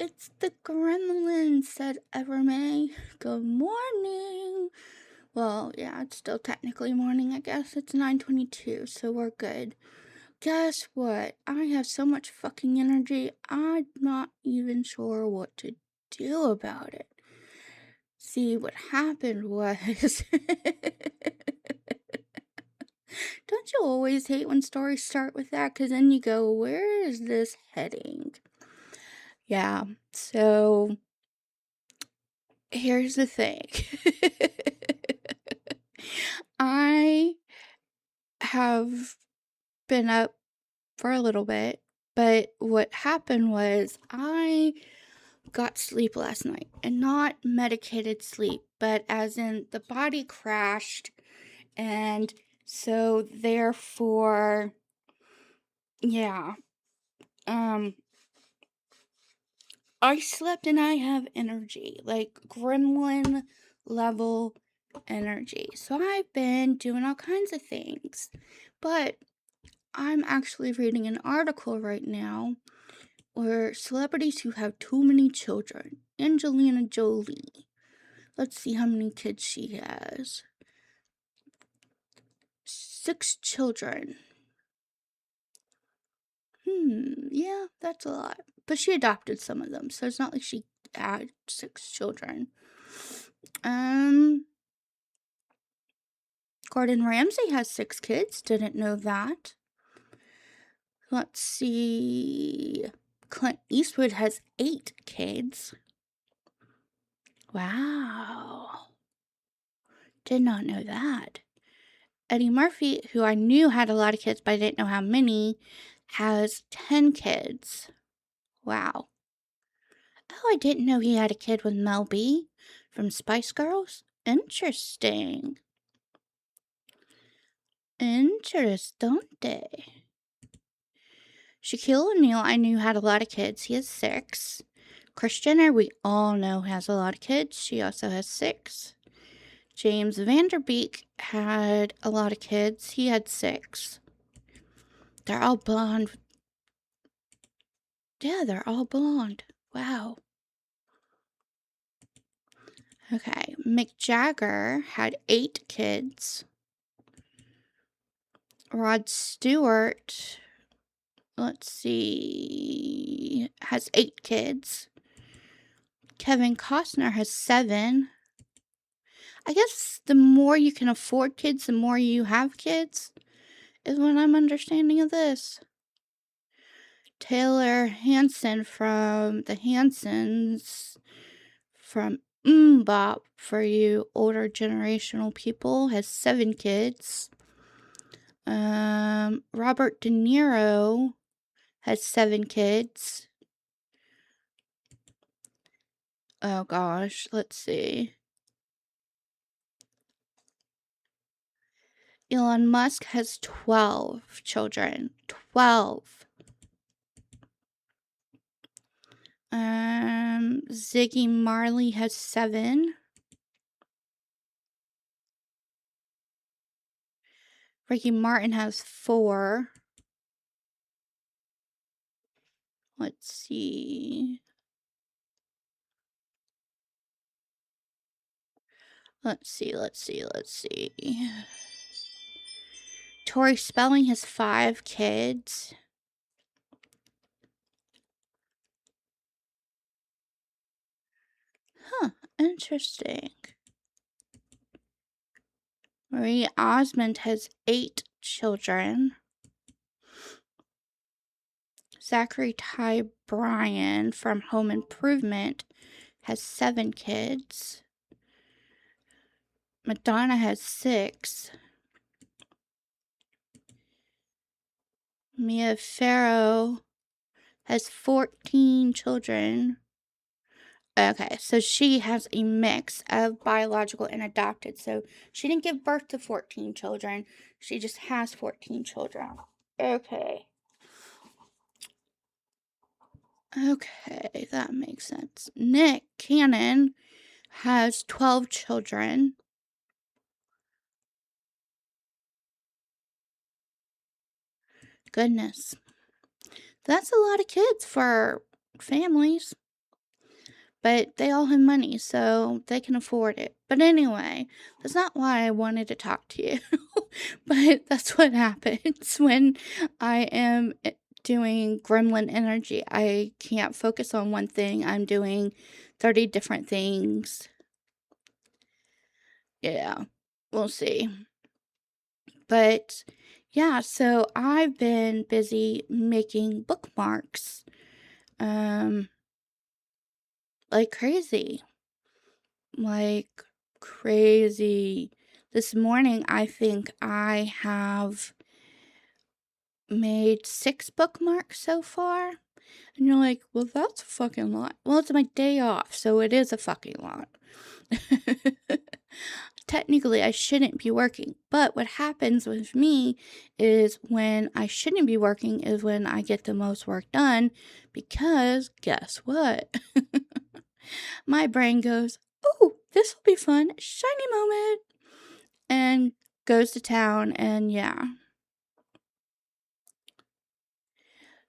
it's the Gremlin, said Evermay. Good morning. Well, yeah, it's still technically morning, I guess. It's 9:22, so we're good. Guess what? I have so much fucking energy, I'm not even sure what to do about it. See, what happened was... Don't you always hate when stories start with that? Because then you go, where is this heading? Yeah, so here's the thing. I have been up for a little bit, but what happened was I got sleep last night, and not medicated sleep, but as in the body crashed, and so therefore, yeah, um, I slept and I have energy, like gremlin level energy. So I've been doing all kinds of things. But I'm actually reading an article right now where celebrities who have too many children. Angelina Jolie. Let's see how many kids she has. 6 children. Yeah, that's a lot. But she adopted some of them, so it's not like she had 6 children. Gordon Ramsay has 6 kids. Didn't know that. Let's see. Clint Eastwood has 8 kids. Wow. Did not know that. Eddie Murphy, who I knew had a lot of kids, but I didn't know how many, has 10 kids. Wow. Oh, I didn't know he had a kid with Mel B from Spice Girls. Interesting. Interessante. Shaquille O'Neal, I knew had a lot of kids. He has 6. Kris Jenner, we all know, has a lot of kids. She also has 6. James Vanderbeek had a lot of kids. He had 6. They're all blonde. Yeah, they're all blonde. Wow. Okay, Mick Jagger had 8 kids. Rod Stewart, let's see, has 8 kids. Kevin Costner has 7. I guess the more you can afford kids, the more you have kids, is what I'm understanding of this. Taylor Hanson from the Hansons, from Bop, for you older generational people, has 7 kids. Robert De Niro has 7 kids. Oh gosh, let's see. Elon Musk has 12 children. 12. Ziggy Marley has 7. Ricky Martin has 4. Let's see. Let's see. Tori Spelling has 5 kids. Huh, interesting. Marie Osmond has 8 children. Zachary Ty Bryan from Home Improvement has 7 kids. Madonna has 6. Mia Farrow has 14 children. Okay, so she has a mix of biological and adopted. So she didn't give birth to 14 children. She just has 14 children. Okay. Okay, that makes sense. Nick Cannon has 12 children. Goodness. That's a lot of kids for families. but they all have money, so they can afford it. But anyway, that's not why I wanted to talk to you. But that's what happens when I am doing gremlin energy. I can't focus on one thing. I'm doing 30 different things. Yeah, we'll see. But yeah, so I've been busy making bookmarks um like crazy. Like crazy. This morning I think I have made 6 bookmarks so far. And you're like, "Well, that's a fucking lot." Well, it's my day off, so it is a fucking lot. Technically, I shouldn't be working, but what happens with me is when I shouldn't be working is when I get the most work done because guess what? My brain goes, "Oh, this will be fun. Shiny moment." And goes to town and yeah.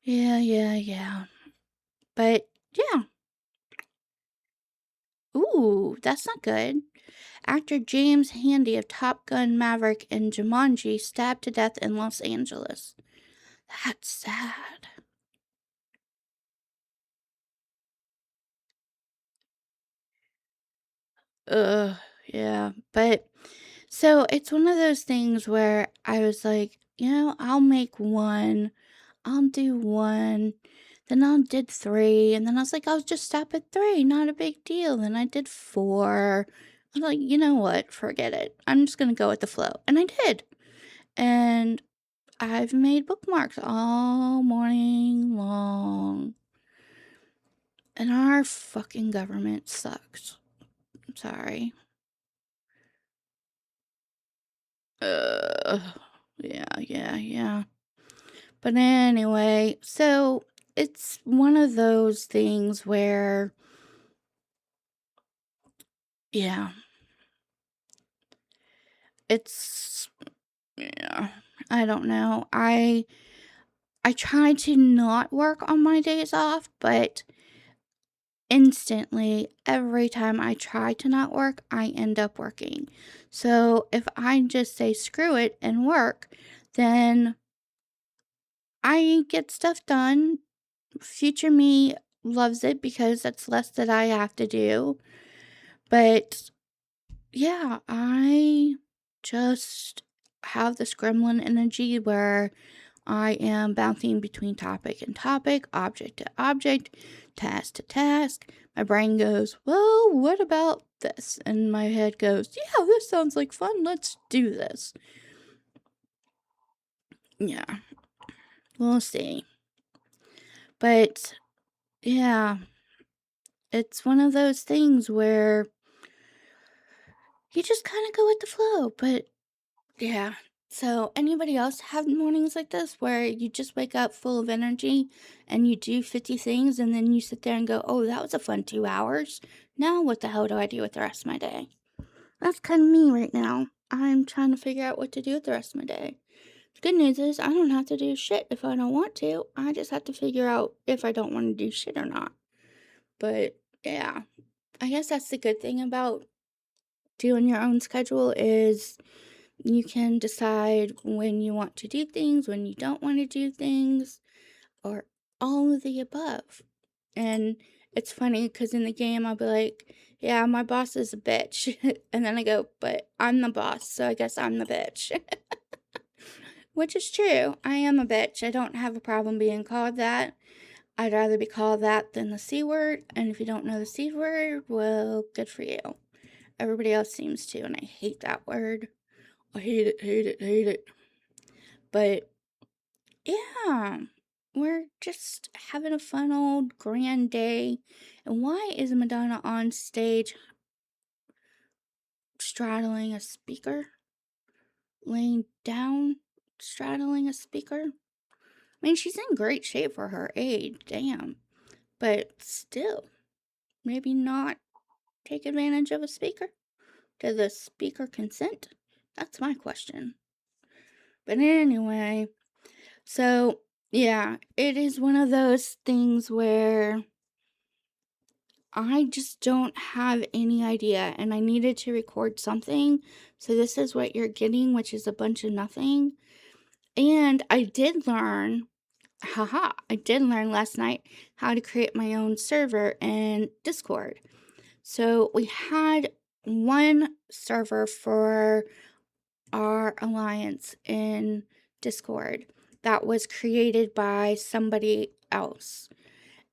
Yeah. But yeah. Ooh, that's not good. Actor James Handy of Top Gun Maverick and Jumanji stabbed to death in Los Angeles. That's sad. Ugh, yeah. But so it's one of those things where I was like, I'll make one, I'll do one, then I did three, and then I was like, I'll just stop at three, not a big deal. Then I did four. I was like, you know what? Forget it. I'm just gonna go with the flow. And I did. And I've made bookmarks all morning long. And our fucking government sucks. I'm sorry. Uh, yeah. But anyway, so it's one of those things where, yeah, it's, yeah, I don't know. I try to not work on my days off, but instantly, every time I try to not work, I end up working. So if I just say screw it and work, then I get stuff done. Future me loves it because that's less that I have to do. But yeah, I just have this gremlin energy where I am bouncing between topic and topic, object to object, task to task. My brain goes, well, what about this? And my head goes, yeah, this sounds like fun. Let's do this. Yeah, we'll see. But yeah, it's one of those things where you just kind of go with the flow. But yeah. So, anybody else have mornings like this where you just wake up full of energy and you do 50 things and then you sit there and go, oh, that was a fun 2 hours. Now, what the hell do I do with the rest of my day? That's kind of me right now. I'm trying to figure out what to do with the rest of my day. The good news is I don't have to do shit if I don't want to. I just have to figure out if I don't want to do shit or not. But yeah, I guess that's the good thing about doing your own schedule is you can decide when you want to do things, when you don't want to do things, or all of the above. And it's funny because in the game, I'll be like, yeah, my boss is a bitch. And then I go, but I'm the boss, so I guess I'm the bitch. Which is true. I am a bitch. I don't have a problem being called that. I'd rather be called that than the C word. And if you don't know the C word, well, good for you. Everybody else seems to, and I hate that word. I hate it. But yeah, we're just having a fun old grand day. And why is Madonna on stage straddling a speaker? Laying down, straddling a speaker? I mean, she's in great shape for her age, damn. But still, maybe not take advantage of a speaker? Did the speaker consent? That's my question. But anyway, so yeah, it is one of those things where I just don't have any idea, and I needed to record something. So this is what you're getting, which is a bunch of nothing. And I did learn, I did learn last night how to create my own server in Discord. So we had one server for our alliance in Discord that was created by somebody else.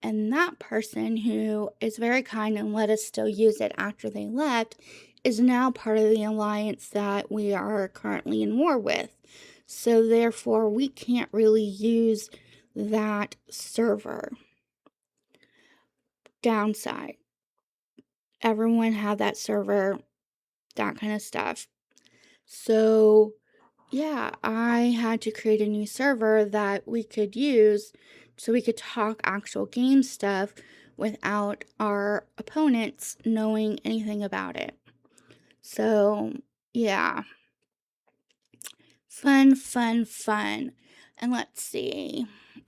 And that person, who is very kind and let us still use it after they left, is now part of the alliance that we are currently in war with. So therefore, we can't really use that server. Downside: everyone had that server, that kind of stuff. So yeah, I had to create a new server that we could use so we could talk actual game stuff without our opponents knowing anything about it. So, yeah, fun, fun, fun. And let's see,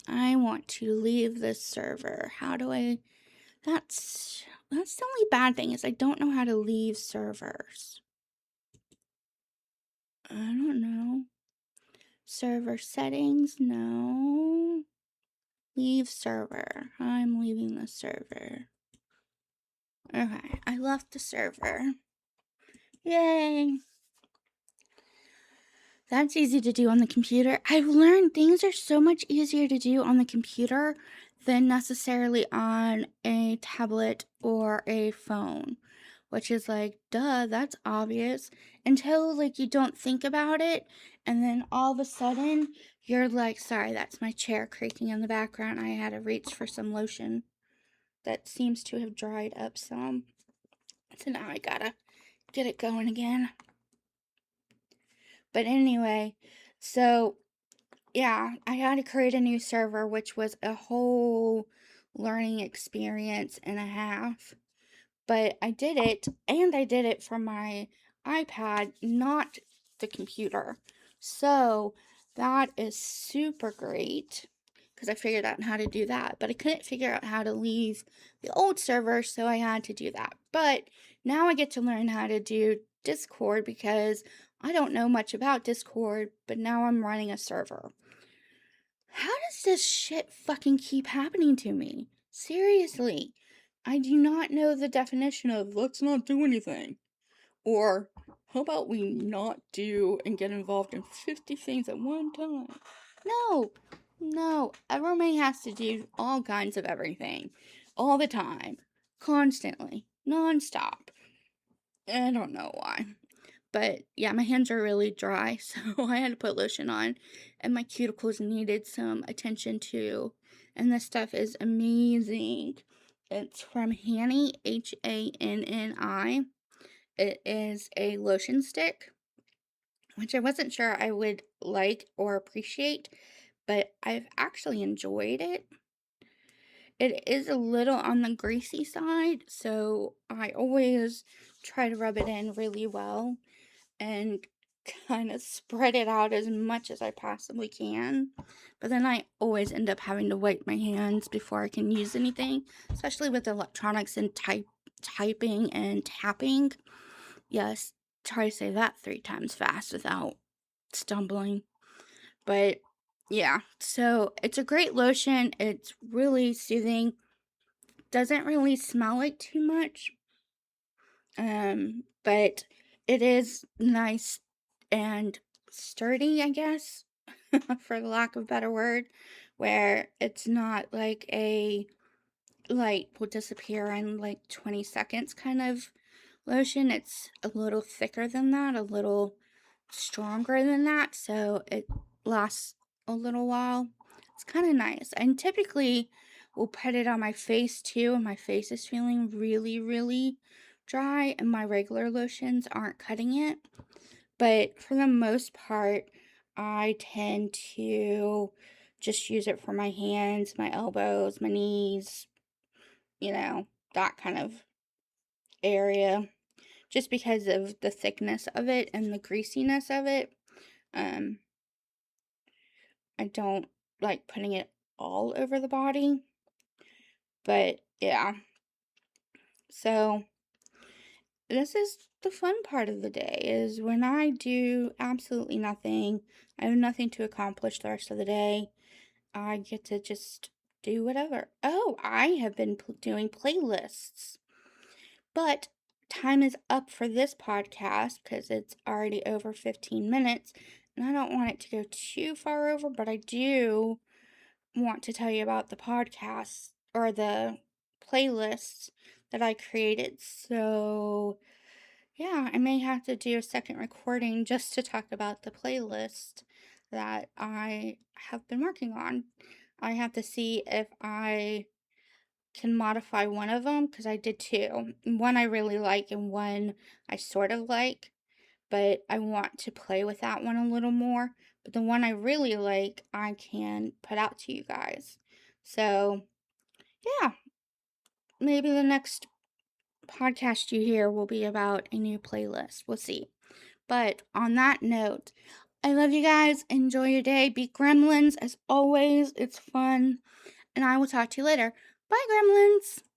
I want to leave this server. How do I? That's the only bad thing, is I don't know how to leave servers. I don't know. Server settings, no. Leave server. I'm leaving the server. Okay, I left the server. Yay! That's easy to do on the computer. I've learned things are so much easier to do on the computer than necessarily on a tablet or a phone, which is like, duh, that's obvious, until like you don't think about it, and then all of a sudden you're like, sorry, that's my chair creaking in the background. I had to reach for some lotion that seems to have dried up some. So now I gotta get it going again. But anyway, so yeah, I had to create a new server, which was a whole learning experience and a half. But I did it, and I did it from my iPad, not the computer. So that is super great, because I figured out how to do that. But I couldn't figure out how to leave the old server, so I had to do that. But now I get to learn how to do Discord, because I don't know much about Discord, but now I'm running a server. How does this shit fucking keep happening to me? Seriously. I do not know the definition of let's not do anything. Or how about we not do and get involved in 50 things at one time? No. No. Everyone has to do all kinds of everything. All the time. Constantly. Non-stop. I don't know why. But yeah, my hands are really dry, so I had to put lotion on, and my cuticles needed some attention too. And this stuff is amazing. It's from Hanni, Hanni. It is a lotion stick, which I wasn't sure I would like or appreciate, but I've actually enjoyed it. It is a little on the greasy side, so I always try to rub it in really well and kind of spread it out as much as I possibly can. But then I always end up having to wipe my hands before I can use anything, especially with electronics and typing and tapping. Yes, try to say that 3 times fast without stumbling. But yeah, so it's a great lotion. It's really soothing. Doesn't really smell like too much. But it is nice and sturdy, I guess, for the lack of a better word, where it's not like a light will disappear in like 20 seconds kind of lotion. It's a little thicker than that, a little stronger than that, so it lasts a little while. It's kind of nice. And typically will put it on my face too, and my face is feeling really, really dry, and my regular lotions aren't cutting it. But for the most part, I tend to just use it for my hands, my elbows, my knees, that kind of area, just because of the thickness of it and the greasiness of it. Um, I don't like putting it all over the body, but yeah. So, this is the fun part of the day is when I do absolutely nothing. I have nothing to accomplish the rest of the day. I get to just do whatever. Oh, I have been doing playlists. But time is up for this podcast because it's already over 15 minutes. And I don't want it to go too far over, but I do want to tell you about the podcast or the playlists that I created. So, yeah, I may have to do a second recording just to talk about the playlist that I have been working on. I have to see if I can modify one of them because I did two. One I really like and one I sort of like, but I want to play with that one a little more. But the one I really like, I can put out to you guys. So, yeah, maybe the next podcast you hear will be about a new playlist. We'll see. But on that note, I love you guys. Enjoy your day. Be gremlins as always. It's fun. And I will talk to you later. Bye, gremlins.